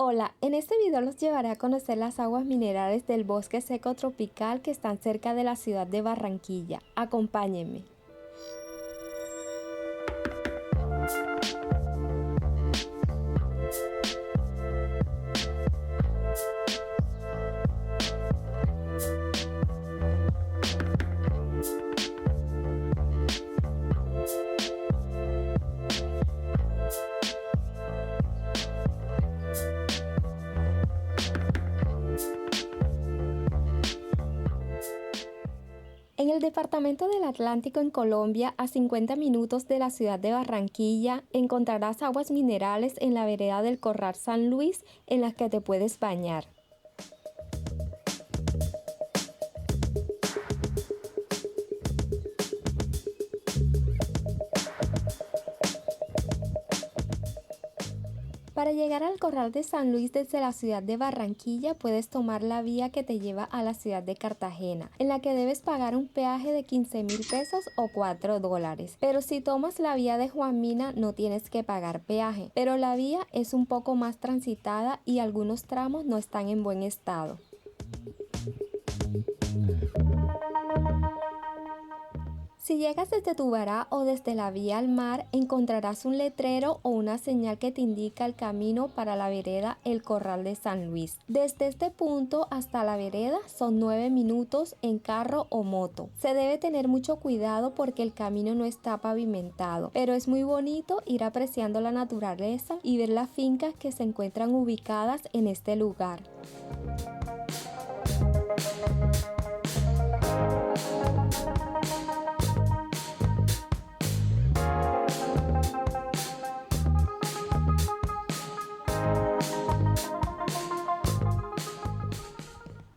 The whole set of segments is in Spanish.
Hola, en este video los llevaré a conocer las aguas minerales del bosque seco tropical que están cerca de la ciudad de Barranquilla. Acompáñenme. En el departamento del Atlántico en Colombia, a 50 minutos de la ciudad de Barranquilla, encontrarás aguas minerales en la vereda del Corral San Luis en las que te puedes bañar. Para llegar al Corral de San Luis desde la ciudad de Barranquilla puedes tomar la vía que te lleva a la ciudad de Cartagena, en la que debes pagar un peaje de 15.000 pesos o $4. Pero si tomas la vía de Juan Mina no tienes que pagar peaje, pero la vía es un poco más transitada y algunos tramos no están en buen estado. Si llegas desde Tubará o desde la vía al mar, encontrarás un letrero o una señal que te indica el camino para la vereda El Corral de San Luis. Desde este punto hasta la vereda son 9 minutos en carro o moto. Se debe tener mucho cuidado porque el camino no está pavimentado, pero es muy bonito ir apreciando la naturaleza y ver las fincas que se encuentran ubicadas en este lugar.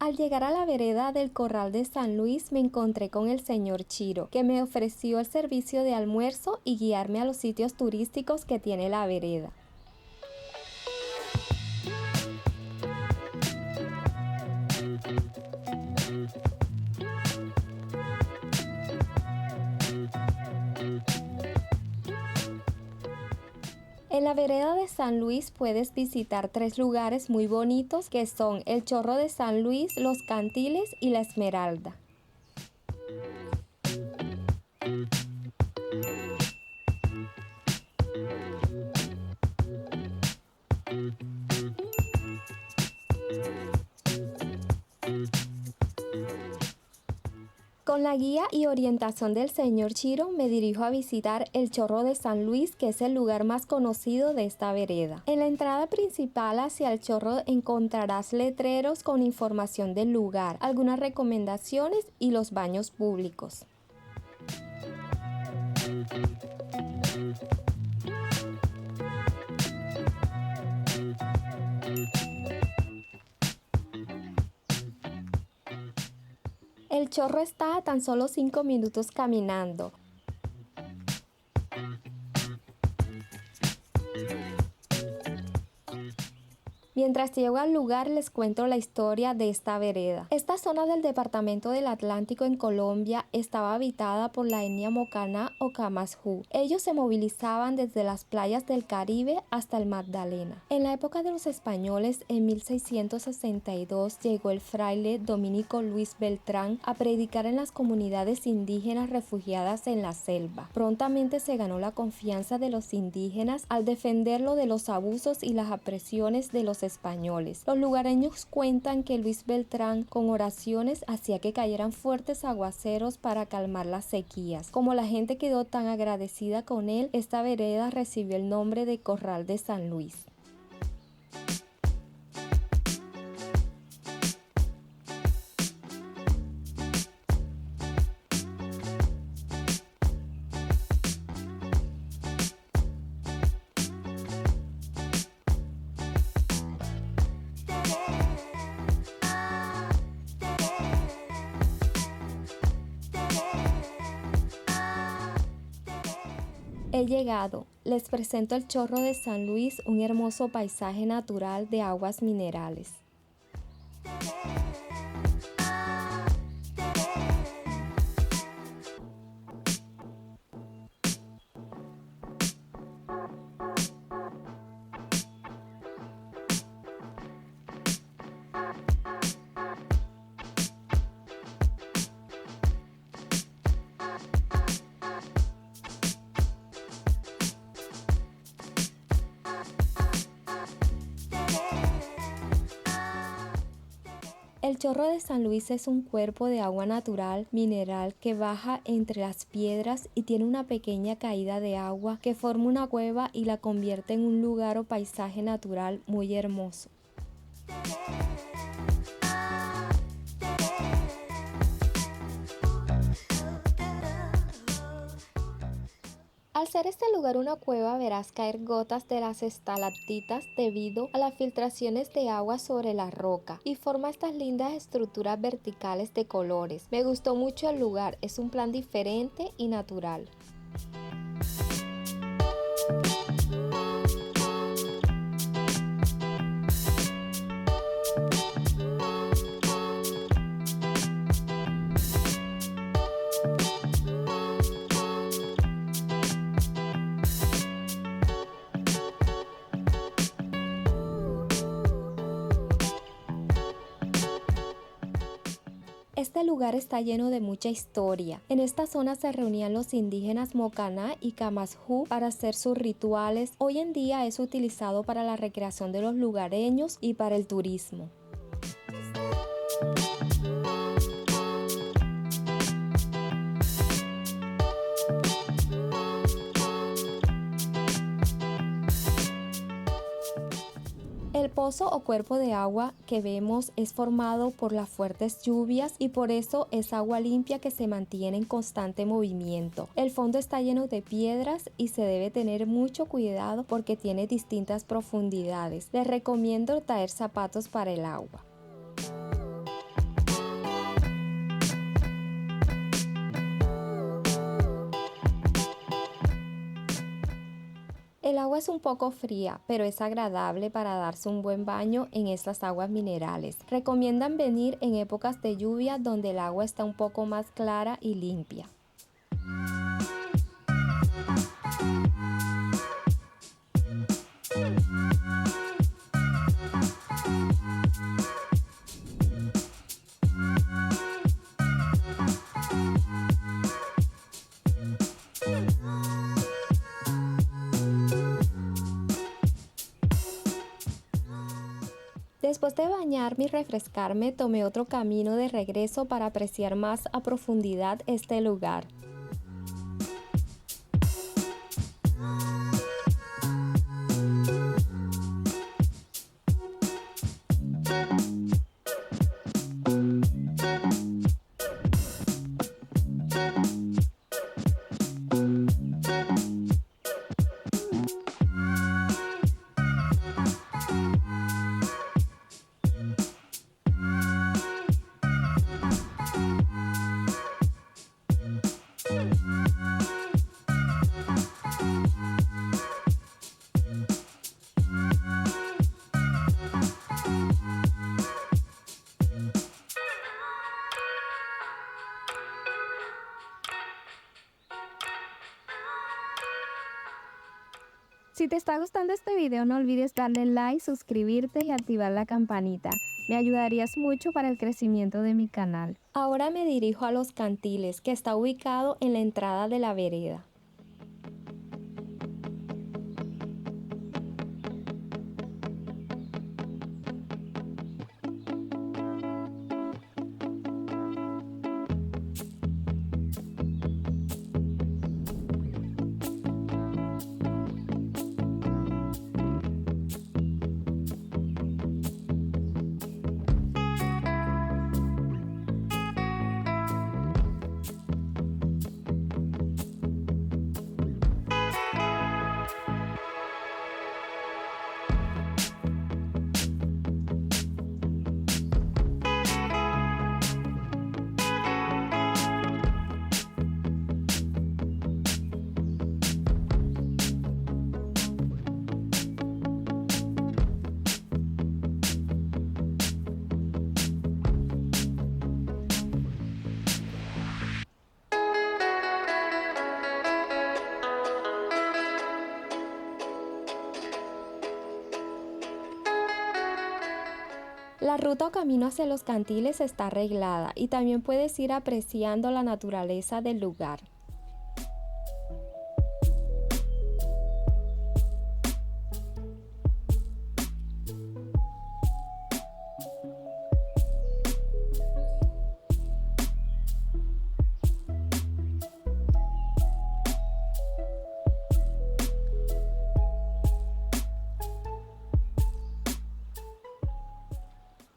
Al llegar a la vereda del Corral de San Luis me encontré con el señor Chiro, que me ofreció el servicio de almuerzo y guiarme a los sitios turísticos que tiene la vereda. En la vereda de San Luis puedes visitar 3 lugares muy bonitos que son el Chorro de San Luis, Los Cantiles y La Esmeralda. Con la guía y orientación del señor Chiro me dirijo a visitar el Chorro de San Luis, que es el lugar más conocido de esta vereda. En la entrada principal hacia el chorro encontrarás letreros con información del lugar, algunas recomendaciones y los baños públicos. El chorro está a tan solo 5 minutos caminando. Mientras llego al lugar les cuento la historia de esta vereda. Esta zona del departamento del Atlántico en Colombia estaba habitada por la etnia Mocaná o Camasjú. Ellos se movilizaban desde las playas del Caribe hasta el Magdalena. En la época de los españoles, en 1662, llegó el fraile dominico Luis Beltrán a predicar en las comunidades indígenas refugiadas en la selva. Prontamente se ganó la confianza de los indígenas al defenderlo de los abusos y las opresiones de los españoles. Los lugareños cuentan que Luis Beltrán con oraciones hacía que cayeran fuertes aguaceros para calmar las sequías. Como la gente quedó tan agradecida con él, esta vereda recibió el nombre de Corral de San Luis. He llegado. Les presento el Chorro de San Luis, un hermoso paisaje natural de aguas minerales. El Chorro de San Luis es un cuerpo de agua natural, mineral, que baja entre las piedras y tiene una pequeña caída de agua que forma una cueva y la convierte en un lugar o paisaje natural muy hermoso. Al ser este lugar una cueva, verás caer gotas de las estalactitas debido a las filtraciones de agua sobre la roca y forma estas lindas estructuras verticales de colores. Me gustó mucho el lugar, es un plan diferente y natural. Este lugar está lleno de mucha historia. En esta zona se reunían los indígenas Mocaná y Camasjú para hacer sus rituales. Hoy en día es utilizado para la recreación de los lugareños y para el turismo. El pozo o cuerpo de agua que vemos es formado por las fuertes lluvias y por eso es agua limpia que se mantiene en constante movimiento. El fondo está lleno de piedras y se debe tener mucho cuidado porque tiene distintas profundidades. Les recomiendo traer zapatos para el agua. El agua es un poco fría, pero es agradable para darse un buen baño en estas aguas minerales. Recomiendan venir en épocas de lluvia donde el agua está un poco más clara y limpia. Después de bañarme y refrescarme, tomé otro camino de regreso para apreciar más a profundidad este lugar. Si te está gustando este video, no olvides darle like, suscribirte y activar la campanita. Me ayudarías mucho para el crecimiento de mi canal. Ahora me dirijo a Los Cantiles, que está ubicado en la entrada de la vereda. La ruta o camino hacia Los Cantiles está arreglada y también puedes ir apreciando la naturaleza del lugar.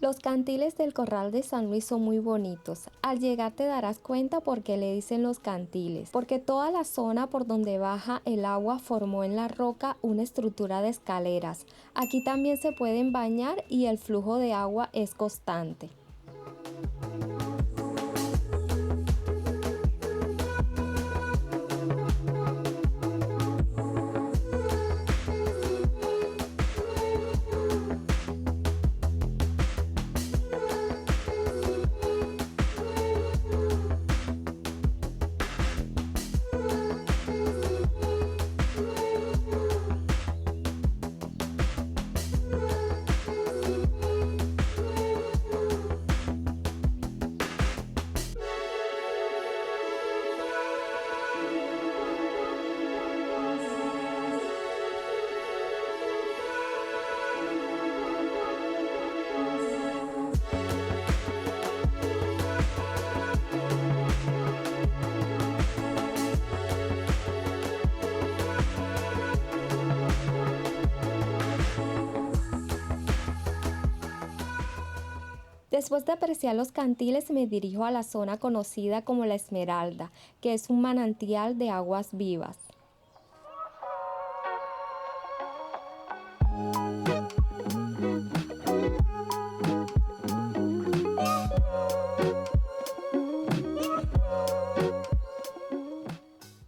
Los cantiles del Corral de San Luis son muy bonitos. Al llegar te darás cuenta por qué le dicen los cantiles, porque toda la zona por donde baja el agua formó en la roca una estructura de escaleras. Aquí también se pueden bañar y el flujo de agua es constante. Después de apreciar los cantiles me dirijo a la zona conocida como La Esmeralda, que es un manantial de aguas vivas.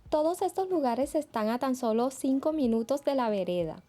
Todos estos lugares están a tan solo 5 minutos de la vereda.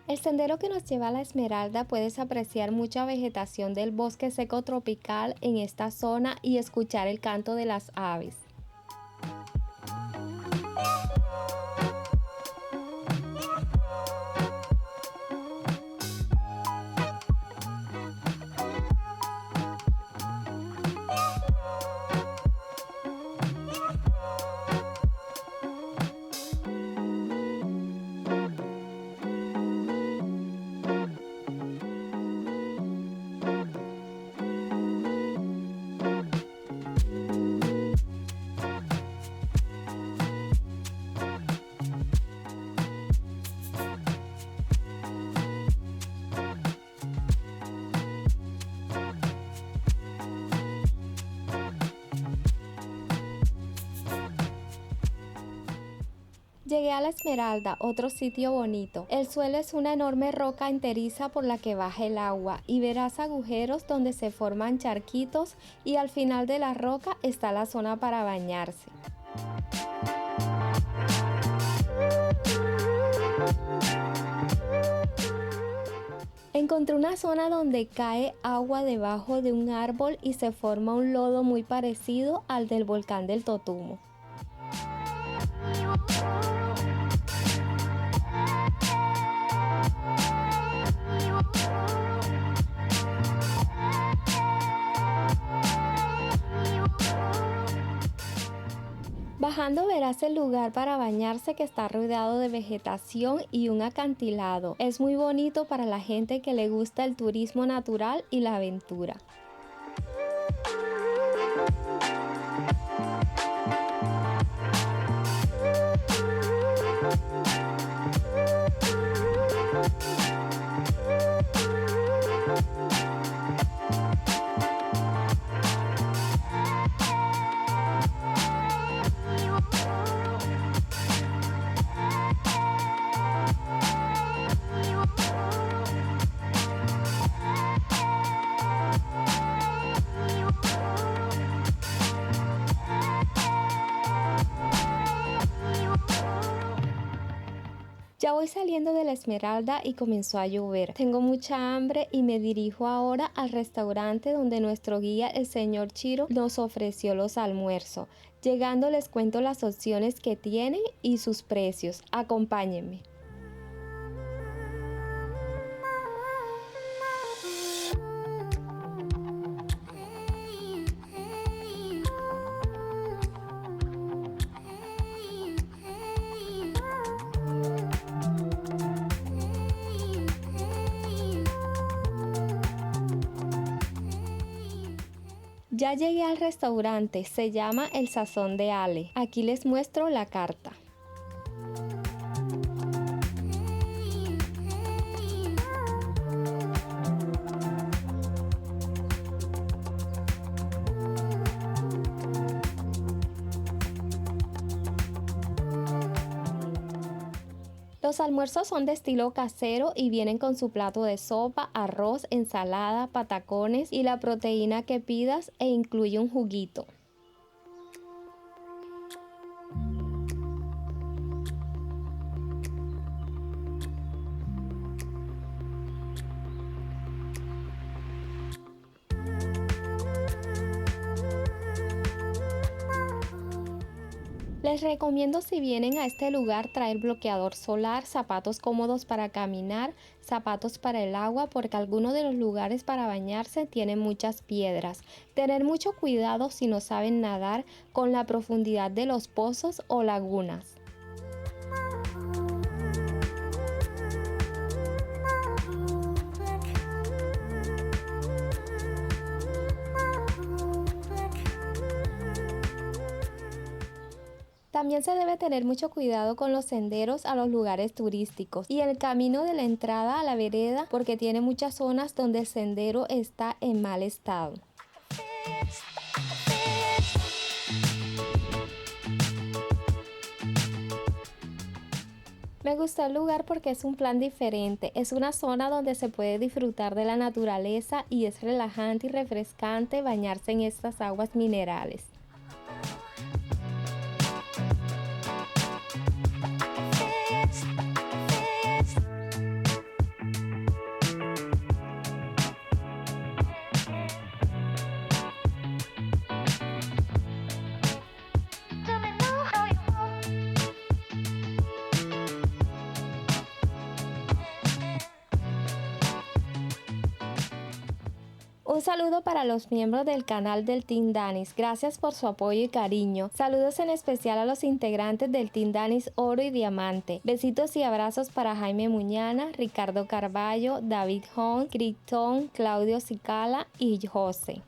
El sendero que nos lleva a La Esmeralda puedes apreciar mucha vegetación del bosque seco tropical en esta zona y escuchar el canto de las aves. Llegué a La Esmeralda, otro sitio bonito. El suelo es una enorme roca enteriza por la que baja el agua y verás agujeros donde se forman charquitos y al final de la roca está la zona para bañarse. Encontré una zona donde cae agua debajo de un árbol y se forma un lodo muy parecido al del volcán del Totumo. Bajando verás el lugar para bañarse que está rodeado de vegetación y un acantilado. Es muy bonito para la gente que le gusta el turismo natural y la aventura. Ya voy saliendo de La Esmeralda y comenzó a llover. Tengo mucha hambre y me dirijo ahora al restaurante donde nuestro guía, el señor Chiro, nos ofreció los almuerzos. Llegando les cuento las opciones que tienen y sus precios. Acompáñenme. Ya llegué al restaurante, se llama El Sazón de Ale. Aquí les muestro la carta. Los almuerzos son de estilo casero y vienen con su plato de sopa, arroz, ensalada, patacones y la proteína que pidas e incluye un juguito. Les recomiendo si vienen a este lugar traer bloqueador solar, zapatos cómodos para caminar, zapatos para el agua porque algunos de los lugares para bañarse tienen muchas piedras. Tener mucho cuidado si no saben nadar con la profundidad de los pozos o lagunas. También se debe tener mucho cuidado con los senderos a los lugares turísticos y el camino de la entrada a la vereda porque tiene muchas zonas donde el sendero está en mal estado. Me gustó el lugar porque es un plan diferente, es una zona donde se puede disfrutar de la naturaleza y es relajante y refrescante bañarse en estas aguas minerales. Un saludo para los miembros del canal del Team Danis, gracias por su apoyo y cariño. Saludos en especial a los integrantes del Team Danis Oro y Diamante. Besitos y abrazos para Jaime Muñana, Ricardo Carballo, David Hong, Crichton, Claudio Cicala y José.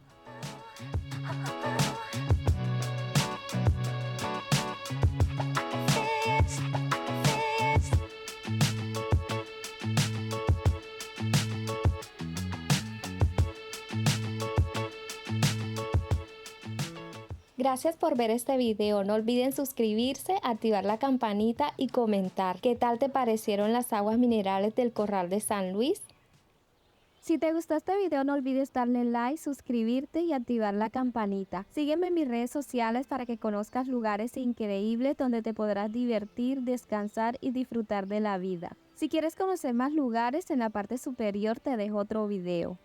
Gracias por ver este video, no olviden suscribirse, activar la campanita y comentar. ¿Qué tal te parecieron las aguas minerales del Corral de San Luis? Si te gustó este video no olvides darle like, suscribirte y activar la campanita. Sígueme en mis redes sociales para que conozcas lugares increíbles donde te podrás divertir, descansar y disfrutar de la vida. Si quieres conocer más lugares, en la parte superior te dejo otro video.